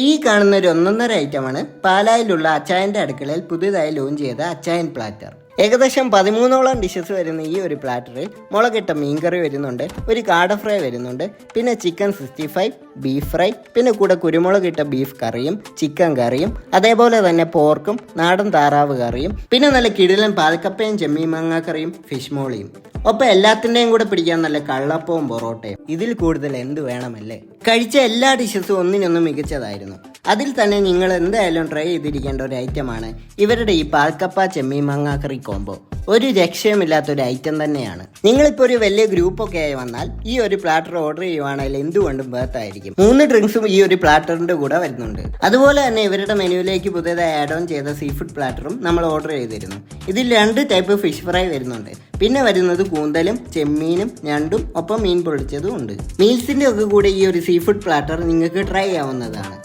ഈ കാണുന്ന ഒരു ഒന്നൊന്നര ഐറ്റമാണ് പാലായിലുള്ള അച്ചായൻ്റെ അടുക്കളയിൽ പുതിയതായി ലോഞ്ച് ചെയ്ത അച്ചായൻ പ്ലാറ്റർ. ഏകദേശം 13ഓളം ഡിഷസ് വരുന്ന ഈ ഒരു പ്ലാറ്ററിൽ മുളകിട്ട മീൻകറി വരുന്നുണ്ട്, ഒരു കാട ഫ്രൈ വരുന്നുണ്ട്, പിന്നെ ചിക്കൻ 65, ബീഫ് ഫ്രൈ, പിന്നെ കൂടെ കുരുമുളകിട്ട ബീഫ് കറിയും ചിക്കൻ കറിയും, അതേപോലെ തന്നെ പോർക്കും നാടൻ താറാവ് കറിയും, പിന്നെ നല്ല കിടിലൻ പാൽക്കപ്പയും ചെമ്മീൻ മാങ്ങ കറിയും ഫിഷ് മോളിയും. ഒപ്പം എല്ലാത്തിൻ്റെയും കൂടെ പിടിക്കാൻ നല്ല കള്ളപ്പവും പൊറോട്ടയും. ഇതിൽ കൂടുതൽ എന്ത് വേണമല്ലേ? കഴിച്ച എല്ലാ ഡിഷസും ഒന്നിനൊന്നും മികച്ചതായിരുന്നു. അതിൽ തന്നെ നിങ്ങൾ എന്തായാലും ട്രൈ ചെയ്തിരിക്കേണ്ട ഒരു ഐറ്റമാണ് ഇവരുടെ ഈ പാൽക്കപ്പ ചെമ്മീൻ മാങ്ങ കറി കോംബോ. ഒരു രക്ഷയുമില്ലാത്തൊരു ഐറ്റം തന്നെയാണ്. നിങ്ങളിപ്പോൾ ഒരു വലിയ ഗ്രൂപ്പൊക്കെ ആയി വന്നാൽ ഈ ഒരു പ്ലാറ്റർ ഓർഡർ ചെയ്യുവാണെങ്കിൽ എന്തുകൊണ്ടും ബർത്തായിരിക്കും. 3 ഡ്രിങ്ക്സും ഈ ഒരു പ്ലാറ്ററിന്റെ കൂടെ വരുന്നുണ്ട്. അതുപോലെ തന്നെ ഇവരുടെ മെനുവിലേക്ക് പുതിയതായി ആഡ് ഓൺ ചെയ്ത സീ ഫുഡ് പ്ലാറ്ററും നമ്മൾ ഓർഡർ ചെയ്തിരുന്നു. ഇതിൽ 2 ടൈപ്പ് ഫിഷ് ഫ്രൈ വരുന്നുണ്ട്. പിന്നെ വരുന്നത് കൂന്തലും ചെമ്മീനും ഞണ്ടും ഒപ്പം മീൻ പൊള്ളിച്ചതും ഉണ്ട്. മീൽസിന്റെ ഒക്കെ കൂടെ ഈ ഒരു സീ ഫുഡ് പ്ലാറ്റർ നിങ്ങൾക്ക് ട്രൈ ചെയ്യാവുന്നതാണ്.